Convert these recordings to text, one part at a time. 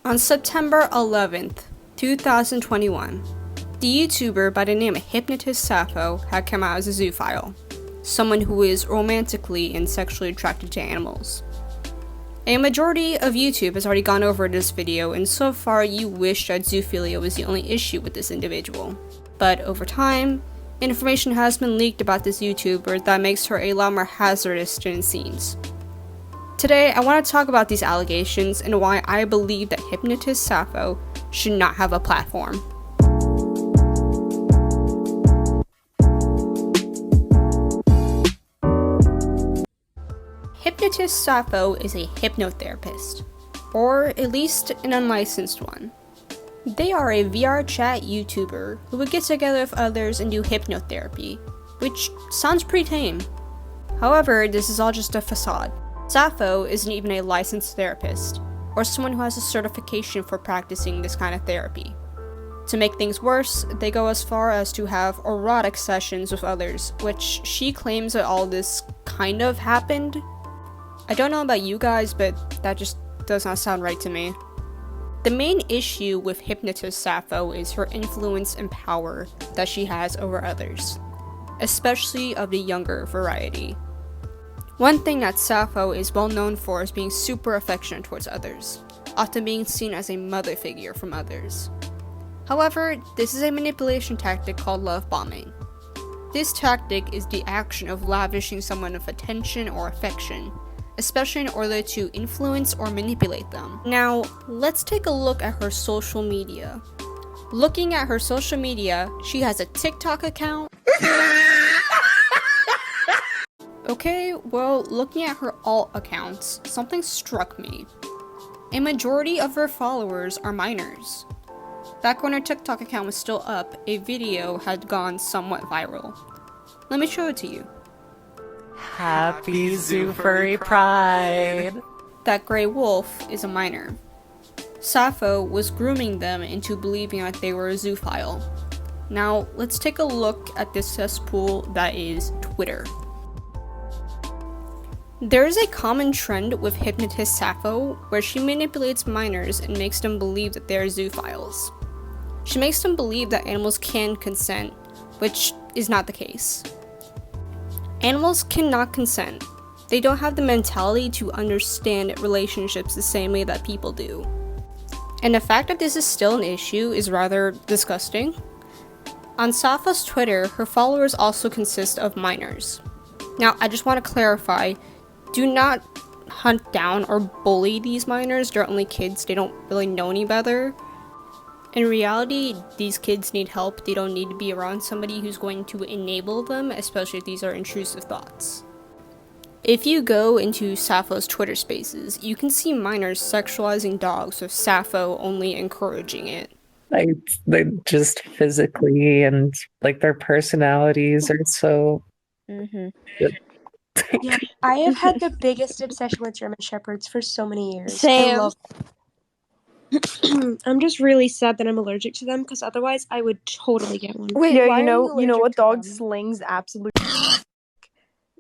On September 11th, 2021, the YouTuber by the name of Hypnotist Sappho had come out as a zoophile, someone who is romantically and sexually attracted to animals. A majority of YouTube has already gone over this video, and so far you wish that zoophilia was the only issue with this individual. But over time, information has been leaked about this YouTuber that makes her a lot more hazardous than it seems. Today, I want to talk about these allegations and why I believe that Hypnotist Sappho should not have a platform. Hypnotist Sappho is a hypnotherapist, or at least an unlicensed one. They are a VR chat YouTuber who would get together with others and do hypnotherapy, which sounds pretty tame. However, this is all just a facade. Sappho isn't even a licensed therapist, or someone who has a certification for practicing this kind of therapy. To make things worse, they go as far as to have erotic sessions with others, which she claims that all this kind of happened. I don't know about you guys, but that just does not sound right to me. The main issue with Hypnotist Sappho is her influence and power that she has over others, especially of the younger variety. One thing that Sappho is well known for is being super affectionate towards others, often being seen as a mother figure from others. However, this is a manipulation tactic called love bombing. This tactic is the action of lavishing someone with attention or affection, especially in order to influence or manipulate them. Now, let's take a look at her social media. Looking at her social media, she has a TikTok account. Okay, well, looking at her alt accounts, something struck me. A majority of her followers are minors. Back when her TikTok account was still up, a video had gone somewhat viral. Let me show it to you. Happy Zoo Furry Pride! That gray wolf is a minor. Sappho was grooming them into believing that they were a zoophile. Now, let's take a look at this cesspool that is Twitter. There is a common trend with Hypnotist Sappho where she manipulates minors and makes them believe that they are zoophiles. She makes them believe that animals can consent, which is not the case. Animals cannot consent. They don't have the mentality to understand relationships the same way that people do. And the fact that this is still an issue is rather disgusting. On Sappho's Twitter, her followers also consist of minors. Now, I just want to clarify, do not hunt down or bully these minors. They're only kids, they don't really know any better. In reality, these kids need help. They don't need to be around somebody who's going to enable them, especially if these are intrusive thoughts. If you go into Sappho's Twitter spaces, you can see minors sexualizing dogs with Sappho only encouraging it. They just physically and like their personalities are so good. Yeah, I have had the biggest obsession with German Shepherds for so many years. Same. I'm just really sad that I'm allergic to them, because otherwise I would totally get one. Wait, Yeah, why you are know what allergic to dog them? slings absolute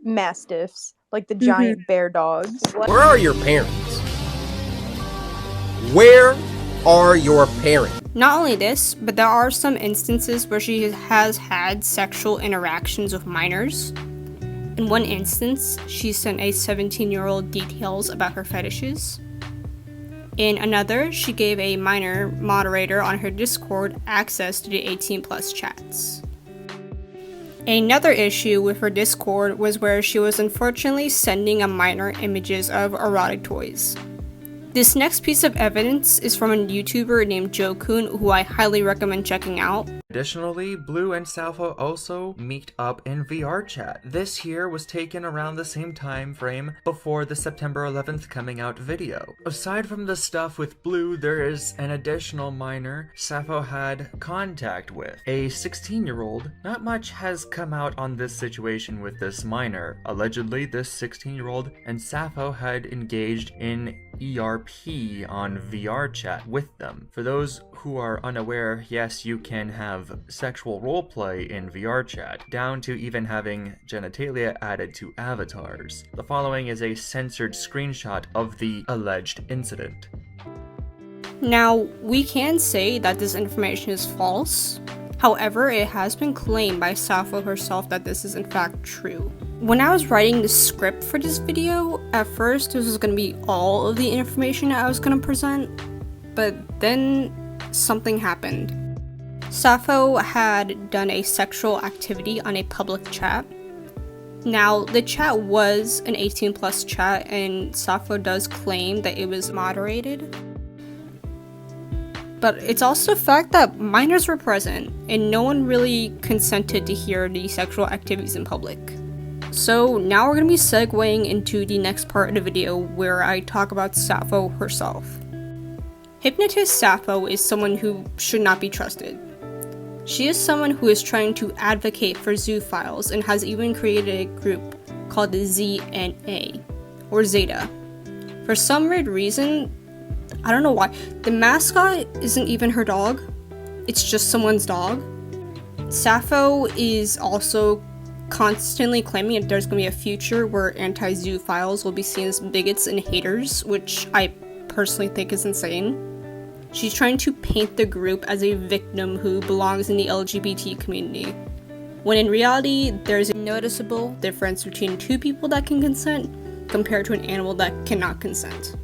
mastiffs, like the giant bear dogs. Where are your parents? Where are your parents? Not only this, but there are some instances where she has had sexual interactions with minors. In one instance, she sent a 17-year-old details about her fetishes. In another, she gave a minor moderator on her Discord access to the 18+ chats. Another issue with her Discord was where she was unfortunately sending a minor images of erotic toys. This next piece of evidence is from a YouTuber named Joe Kun, who I highly recommend checking out. Additionally, Blue and Sappho also meet up in VR chat. This here was taken around the same time frame before the September 11th coming out video. Aside from the stuff with Blue, there is an additional minor Sappho had contact with, a 16-year-old. Not much has come out on this situation with this minor. Allegedly, this 16-year-old and Sappho had engaged in ERP on VR chat with them. For those who are unaware, yes, you can have sexual roleplay in VR chat, down to even having genitalia added to avatars. The following is a censored screenshot of the alleged incident. Now, we can say that this information is false. However, it has been claimed by Sappho herself that this is in fact true. When I was writing the script for this video, at first this was going to be all of the information I was going to present, but then something happened. Sappho had done a sexual activity on a public chat. Now, the chat was an 18+ chat, and Sappho does claim that it was moderated. But it's also the fact that minors were present, and no one really consented to hear the sexual activities in public. So now we're going to be segueing into the next part of the video where I talk about Sappho herself. Hypnotist Sappho is someone who should not be trusted. She is someone who is trying to advocate for zoophiles and has even created a group called the ZNA, or Zeta. For some weird reason, I don't know why, the mascot isn't even her dog, it's just someone's dog. Sappho is also constantly claiming that there's going to be a future where anti-zoophiles will be seen as bigots and haters, which I personally think is insane. She's trying to paint the group as a victim who belongs in the LGBT community, when in reality, there's a noticeable difference between two people that can consent compared to an animal that cannot consent.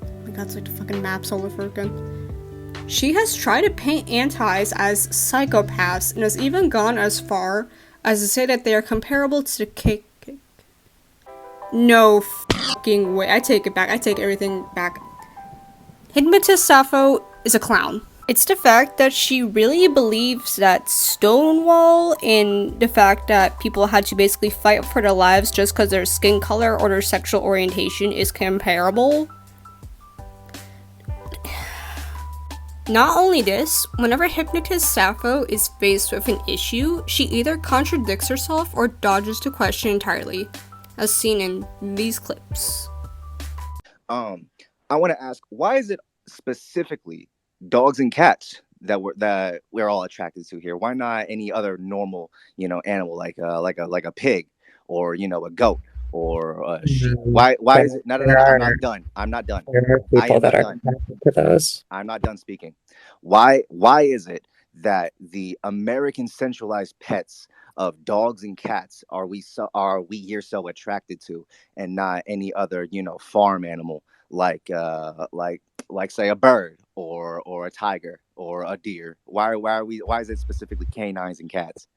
Oh my god, it's like the fucking maps all over again. She has tried to paint antis as psychopaths and has even gone as far as to say that they are comparable to the No fucking way. I take it back. I take everything back. Hypnotist Sappho is a clown. It's the fact that she really believes that Stonewall and the fact that people had to basically fight for their lives just because their skin color or their sexual orientation is comparable. Not only this, whenever Hypnotist Sappho is faced with an issue, she either contradicts herself or dodges the question entirely, as seen in these clips. I want to ask, why is it specifically dogs and cats that we're all attracted to here? Why not any other normal, animal like a pig or a goat or a sheep? Why is it? No, I'm not done. There are people that are attracted to those. I'm not done speaking. Why is it that the American centralized pets of dogs and cats are we here so attracted to, and not any other farm animal like say a bird or a tiger or a deer? Why is it specifically canines and cats?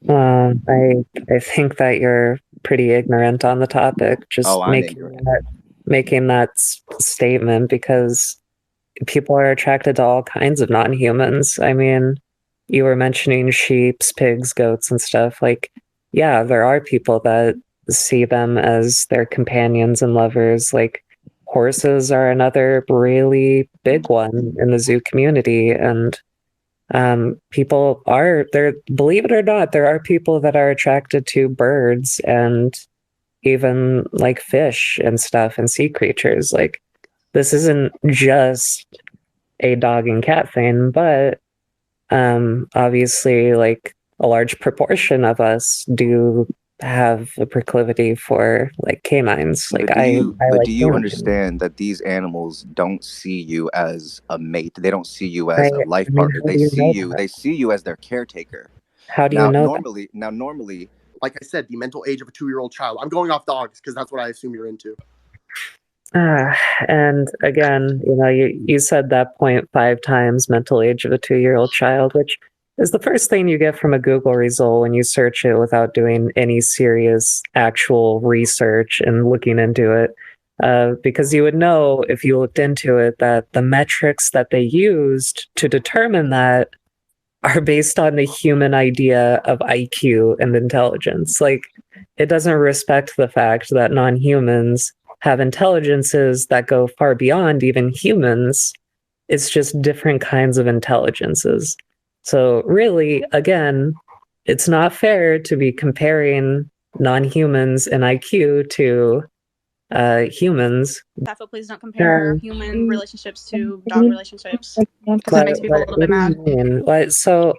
I think that you're pretty ignorant on the topic. Just making that statement because people are attracted to all kinds of non-humans. I mean, you were mentioning sheep, pigs, goats, and stuff. Like, yeah, there are people that see them as their companions and lovers. Like, horses are another really big one in the zoo community, and people are there. Believe it or not, there are people that are attracted to birds and even like fish and stuff and sea creatures. Like, this isn't just a dog and cat thing, but obviously, like, a large proportion of us do have a proclivity for like canines. Like, do you understand that these animals don't see you as a mate? They don't see you as a life partner. They see you as their caretaker. How do you know normally, like I said, the mental age of a 2-year-old child. I'm going off dogs because that's what I assume you're into. And again, you said that 0.5 times mental age of a 2-year-old child, which is the first thing you get from a Google result when you search it without doing any serious actual research and looking into it. Because you would know if you looked into it that the metrics that they used to determine that are based on the human idea of IQ and intelligence. Like, it doesn't respect the fact that non-humans have intelligences that go far beyond even humans. It's just different kinds of intelligences. So really, again, it's not fair to be comparing non-humans in IQ to humans. Sappho, please don't compare human relationships to dog relationships, because that makes people a little bit mad. So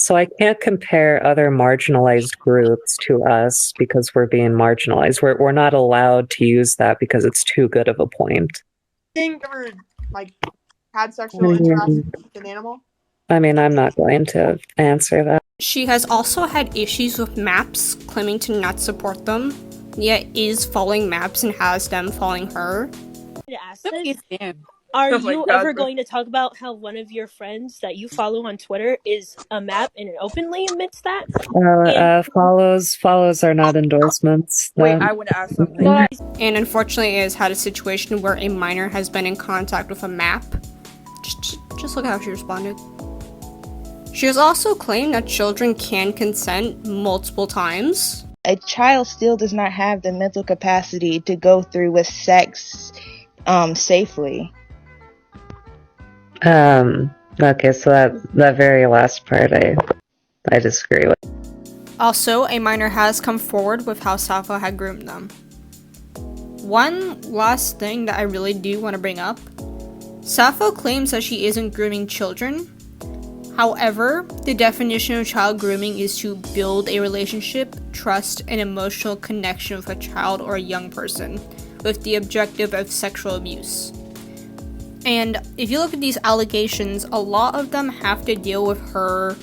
I can't compare other marginalized groups to us because we're being marginalized. We're not allowed to use that because it's too good of a point. Think ever had sexual interaction with an animal? I mean, I'm not going to answer that. She has also had issues with maps, claiming to not support them, yet is following maps and has them following her. To ask this, are you ever going to talk about how one of your friends that you follow on Twitter is a map and openly admits that? Follows are not endorsements. Wait, I want to ask something. And unfortunately has had a situation where a minor has been in contact with a map. Just look how she responded. She has also claimed that children can consent multiple times. A child still does not have the mental capacity to go through with sex safely. Okay, so that very last part I disagree with. Also, a minor has come forward with how Sappho had groomed them. One last thing that I really do want to bring up. Sappho claims that she isn't grooming children. However, the definition of child grooming is to build a relationship, trust, and emotional connection with a child or a young person, with the objective of sexual abuse. And if you look at these allegations, a lot of them have to deal with her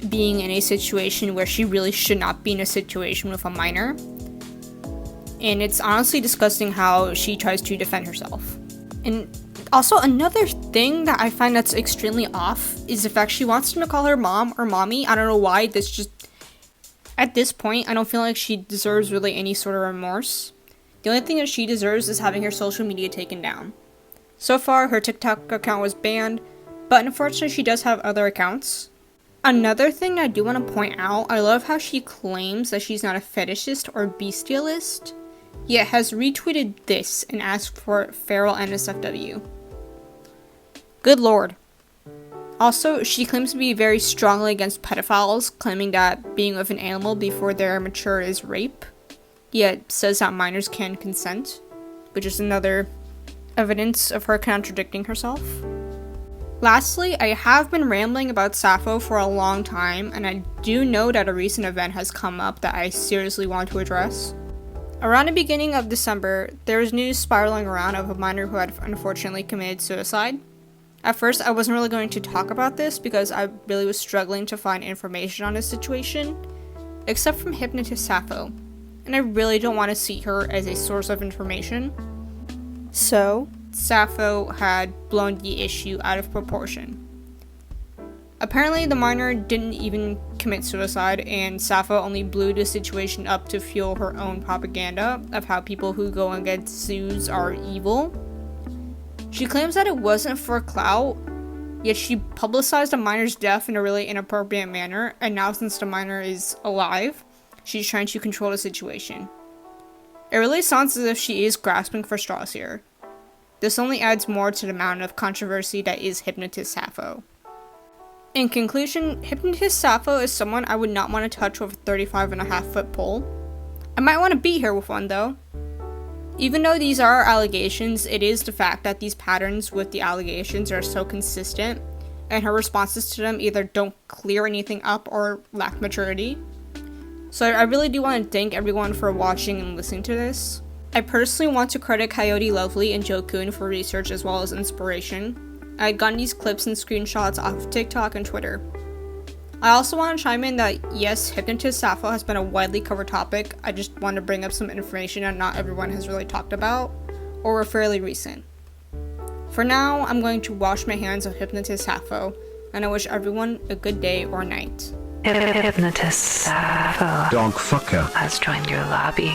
being in a situation where she really should not be in a situation with a minor. And it's honestly disgusting how she tries to defend herself. And also, another thing that I find that's extremely off is the fact she wants him to call her mom or mommy. I don't know why. This just, at this point, I don't feel like she deserves really any sort of remorse. The only thing that she deserves is having her social media taken down. So far, her TikTok account was banned, but unfortunately she does have other accounts. Another thing I do want to point out, I love how she claims that she's not a fetishist or bestialist, yet has retweeted this and asked for feral NSFW. Good lord. Also, she claims to be very strongly against pedophiles, claiming that being with an animal before they're mature is rape, yet says that minors can consent, which is another evidence of her contradicting herself. Lastly, I have been rambling about Sappho for a long time, and I do know that a recent event has come up that I seriously want to address. Around the beginning of December, there was news spiraling around of a minor who had unfortunately committed suicide. At first, I wasn't really going to talk about this because I really was struggling to find information on this situation, except from Hypnotist Sappho, and I really don't want to see her as a source of information. So, Sappho had blown the issue out of proportion. Apparently, the minor didn't even commit suicide, and Sappho only blew the situation up to fuel her own propaganda of how people who go against zoos are evil. She claims that it wasn't for clout, yet she publicized a minor's death in a really inappropriate manner, and now since the minor is alive, she's trying to control the situation. It really sounds as if she is grasping for straws here. This only adds more to the amount of controversy that is Hypnotist Sappho. In conclusion, Hypnotist Sappho is someone I would not want to touch with a 35.5-foot pole. I might want to beat her with one though. Even though these are allegations, it is the fact that these patterns with the allegations are so consistent, and her responses to them either don't clear anything up or lack maturity. So I really do want to thank everyone for watching and listening to this. I personally want to credit Coyote Lovely and Joe Kuhn for research as well as inspiration. I had gotten these clips and screenshots off of TikTok and Twitter. I also want to chime in that yes, Hypnotist Sappho has been a widely covered topic. I just want to bring up some information that not everyone has really talked about, or were fairly recent. For now, I'm going to wash my hands of Hypnotist Sappho, and I wish everyone a good day or night. Hypnotist Sappho. Dog fucker has joined your lobby.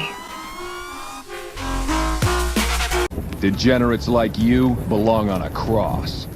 Degenerates like you belong on a cross.